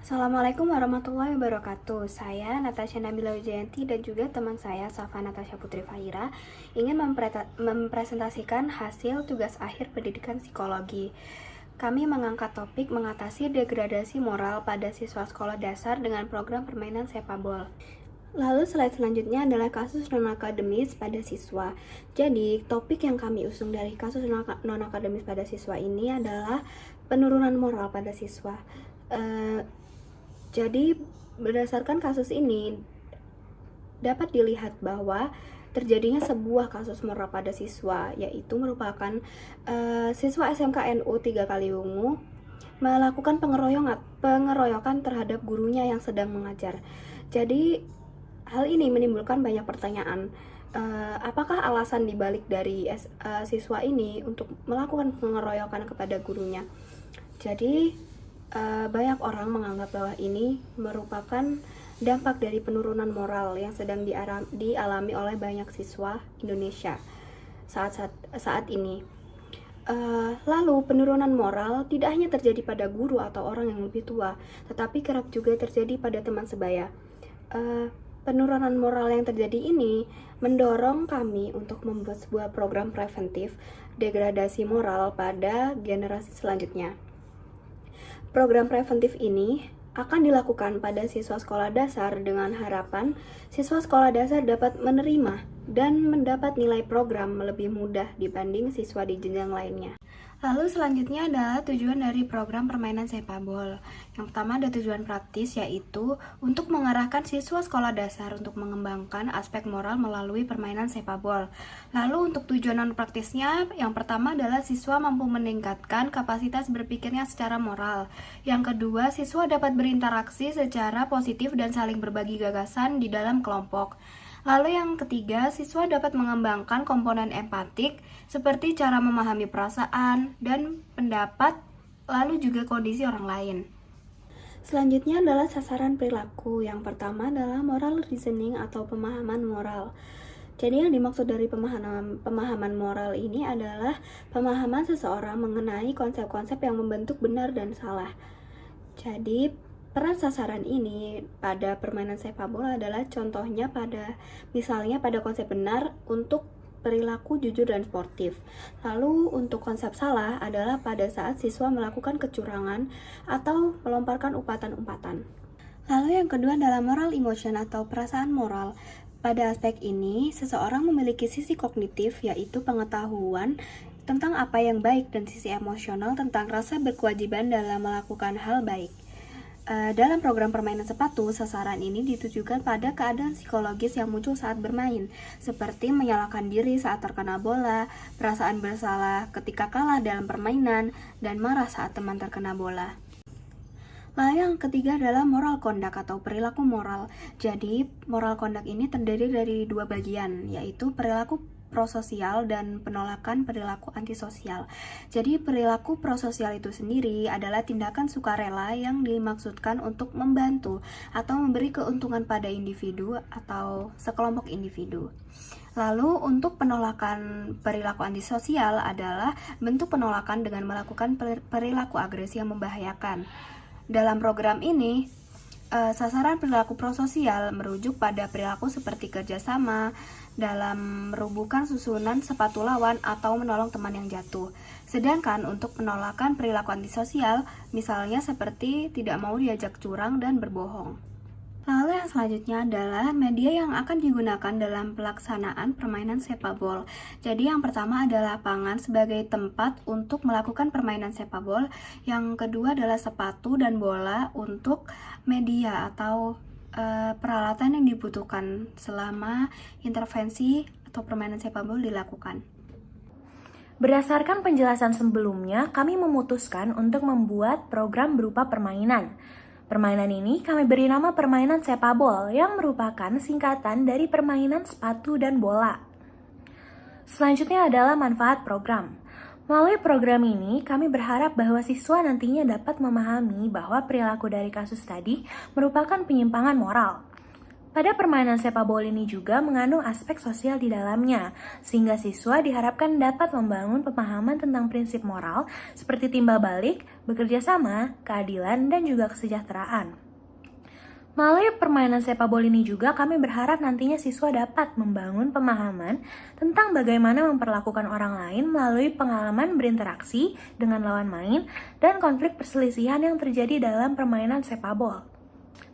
Assalamualaikum warahmatullahi wabarakatuh. Saya Natasha Nabila Wijayanti dan juga teman saya Safa Natasha Putri Fahira ingin mempresentasikan hasil tugas akhir pendidikan psikologi. Kami mengangkat topik mengatasi degradasi moral pada siswa sekolah dasar dengan program permainan sepabol. Lalu slide selanjutnya adalah kasus non-akademis pada siswa. Jadi, topik yang kami usung dari kasus non-akademis pada siswa ini adalah penurunan moral pada siswa. Jadi, berdasarkan kasus ini dapat dilihat bahwa terjadinya sebuah kasus moral pada siswa, yaitu merupakan siswa SMK NU 3 Kaliwungu melakukan pengeroyokan terhadap gurunya yang sedang mengajar. Jadi, hal ini menimbulkan banyak pertanyaan. Apakah alasan dibalik dari siswa ini untuk melakukan pengeroyokan kepada gurunya? Jadi, banyak orang menganggap bahwa ini merupakan dampak dari penurunan moral yang sedang dialami oleh banyak siswa Indonesia saat ini. Lalu penurunan moral tidak hanya terjadi pada guru atau orang yang lebih tua, tetapi kerap juga terjadi pada teman sebaya. Penurunan moral yang terjadi ini mendorong kami untuk membuat sebuah program preventif degradasi moral pada generasi selanjutnya. Program preventif ini akan dilakukan pada siswa sekolah dasar dengan harapan siswa sekolah dasar dapat menerima dan mendapat nilai program lebih mudah dibanding siswa di jenjang lainnya. Lalu selanjutnya adalah tujuan dari program permainan sepabol. Yang pertama ada tujuan praktis, yaitu untuk mengarahkan siswa sekolah dasar untuk mengembangkan aspek moral melalui permainan sepabol. Lalu untuk tujuan non praktisnya, yang pertama adalah siswa mampu meningkatkan kapasitas berpikirnya secara moral. Yang kedua, siswa dapat berinteraksi secara positif dan saling berbagi gagasan di dalam kelompok. Lalu yang ketiga, siswa dapat mengembangkan komponen empatik seperti cara memahami perasaan dan pendapat, lalu juga kondisi orang lain. Selanjutnya adalah sasaran perilaku. Yang pertama adalah moral reasoning atau pemahaman moral. Jadi yang dimaksud dari pemahaman moral ini adalah pemahaman seseorang mengenai konsep-konsep yang membentuk benar dan salah. Jadi peran sasaran ini pada permainan sepabol adalah contohnya misalnya pada konsep benar untuk perilaku jujur dan sportif. Lalu untuk konsep salah adalah pada saat siswa melakukan kecurangan atau melontarkan umpatan-umpatan. Lalu yang kedua adalah moral emotion atau perasaan moral. Pada aspek ini, seseorang memiliki sisi kognitif, yaitu pengetahuan tentang apa yang baik, dan sisi emosional tentang rasa berkewajiban dalam melakukan hal baik. Dalam program permainan sepatu, sasaran ini ditujukan pada keadaan psikologis yang muncul saat bermain, seperti menyalahkan diri saat terkena bola, perasaan bersalah ketika kalah dalam permainan, dan marah saat teman terkena bola. Lalu yang ketiga adalah moral conduct atau perilaku moral. Jadi, moral conduct ini terdiri dari dua bagian, yaitu perilaku prososial dan penolakan perilaku antisosial. Jadi perilaku prososial itu sendiri adalah tindakan sukarela yang dimaksudkan untuk membantu atau memberi keuntungan pada individu atau sekelompok individu. Lalu untuk penolakan perilaku antisosial adalah bentuk penolakan dengan melakukan perilaku agresi yang membahayakan. Dalam program ini, sasaran perilaku prososial merujuk pada perilaku seperti kerjasama dalam merubuhkan susunan sepatu lawan atau menolong teman yang jatuh. Sedangkan untuk penolakan perilaku antisosial, misalnya seperti tidak mau diajak curang dan berbohong. Lalu yang selanjutnya adalah media yang akan digunakan dalam pelaksanaan permainan sepabol. Jadi yang pertama adalah lapangan sebagai tempat untuk melakukan permainan sepabol. Yang kedua adalah sepatu dan bola untuk media atau peralatan yang dibutuhkan selama intervensi atau permainan sepabol dilakukan. Berdasarkan penjelasan sebelumnya, kami memutuskan untuk membuat program berupa permainan. Permainan ini kami beri nama permainan sepabol yang merupakan singkatan dari permainan sepatu dan bola. Selanjutnya adalah manfaat program. Melalui program ini, kami berharap bahwa siswa nantinya dapat memahami bahwa perilaku dari kasus tadi merupakan penyimpangan moral. Pada permainan sepak bola ini juga mengandung aspek sosial di dalamnya, sehingga siswa diharapkan dapat membangun pemahaman tentang prinsip moral seperti timbal balik, bekerja sama, keadilan, dan juga kesejahteraan. Melalui permainan sepak bola ini juga kami berharap nantinya siswa dapat membangun pemahaman tentang bagaimana memperlakukan orang lain melalui pengalaman berinteraksi dengan lawan main dan konflik perselisihan yang terjadi dalam permainan sepak bola.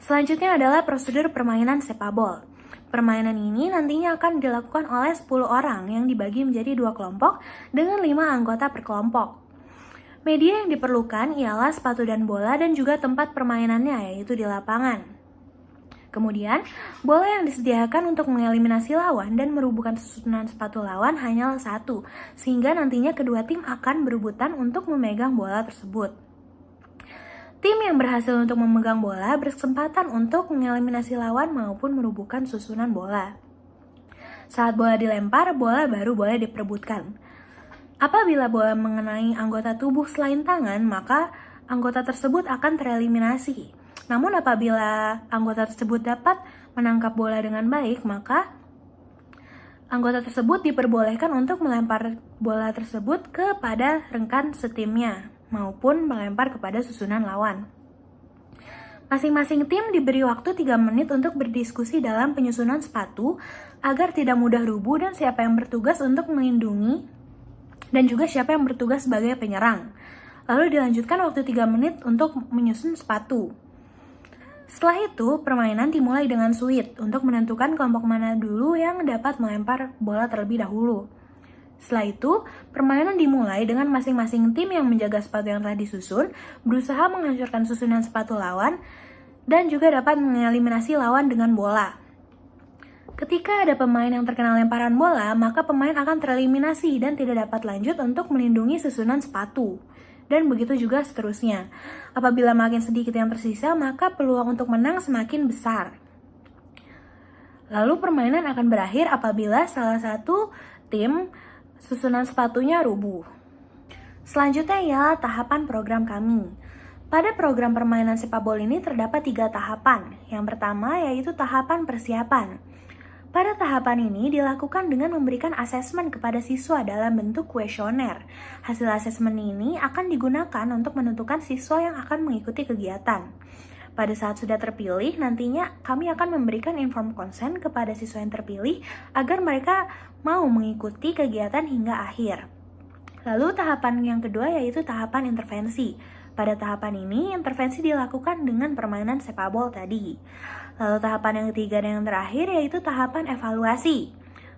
Selanjutnya adalah prosedur permainan sepak bola. Permainan ini nantinya akan dilakukan oleh 10 orang yang dibagi menjadi 2 kelompok dengan 5 anggota per kelompok. Media yang diperlukan ialah sepatu dan bola dan juga tempat permainannya, yaitu di lapangan. Kemudian, bola yang disediakan untuk mengeliminasi lawan dan merubuhkan susunan sepatu lawan hanyalah 1, sehingga nantinya kedua tim akan berebutan untuk memegang bola tersebut. Tim yang berhasil untuk memegang bola berkesempatan untuk mengeliminasi lawan maupun merubuhkan susunan bola. Saat bola dilempar, bola baru boleh diperebutkan. Apabila bola mengenai anggota tubuh selain tangan, maka anggota tersebut akan tereliminasi. Namun apabila anggota tersebut dapat menangkap bola dengan baik, maka anggota tersebut diperbolehkan untuk melempar bola tersebut kepada rekan setimnya maupun melempar kepada susunan lawan. Masing-masing tim diberi waktu 3 menit untuk berdiskusi dalam penyusunan sepatu agar tidak mudah rubuh dan siapa yang bertugas untuk melindungi dan juga siapa yang bertugas sebagai penyerang. Lalu dilanjutkan waktu 3 menit untuk menyusun sepatu. Setelah itu, permainan dimulai dengan suit untuk menentukan kelompok mana dulu yang dapat melempar bola terlebih dahulu. Setelah itu, permainan dimulai dengan masing-masing tim yang menjaga sepatu yang telah disusun, berusaha menghancurkan susunan sepatu lawan, dan juga dapat mengeliminasi lawan dengan bola. Ketika ada pemain yang terkena lemparan bola, maka pemain akan tereliminasi dan tidak dapat lanjut untuk melindungi susunan sepatu. Dan begitu juga seterusnya. Apabila makin sedikit yang tersisa, maka peluang untuk menang semakin besar. Lalu permainan akan berakhir apabila salah satu tim susunan sepatunya rubuh. Selanjutnya ialah tahapan program kami. Pada program permainan sepak bola ini terdapat 3 tahapan. Yang pertama yaitu tahapan persiapan. Pada tahapan ini dilakukan dengan memberikan asesmen kepada siswa dalam bentuk kuesioner. Hasil asesmen ini akan digunakan untuk menentukan siswa yang akan mengikuti kegiatan. Pada saat sudah terpilih, nantinya kami akan memberikan inform consent kepada siswa yang terpilih agar mereka mau mengikuti kegiatan hingga akhir. Lalu tahapan yang kedua yaitu tahapan intervensi. Pada tahapan ini, intervensi dilakukan dengan permainan sepak bola tadi. Lalu tahapan yang ketiga dan yang terakhir yaitu tahapan evaluasi.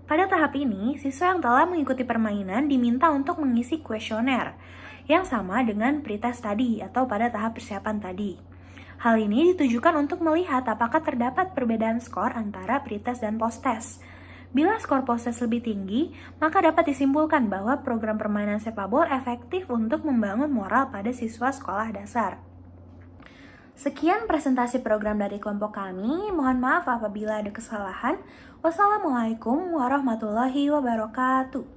Pada tahap ini, siswa yang telah mengikuti permainan diminta untuk mengisi kuesioner yang sama dengan pretest tadi atau pada tahap persiapan tadi. Hal ini ditujukan untuk melihat apakah terdapat perbedaan skor antara pretest dan posttest. Bila skor posttest lebih tinggi, maka dapat disimpulkan bahwa program permainan sepak bola efektif untuk membangun moral pada siswa sekolah dasar. Sekian presentasi program dari kelompok kami. Mohon maaf apabila ada kesalahan. Wassalamualaikum warahmatullahi wabarakatuh.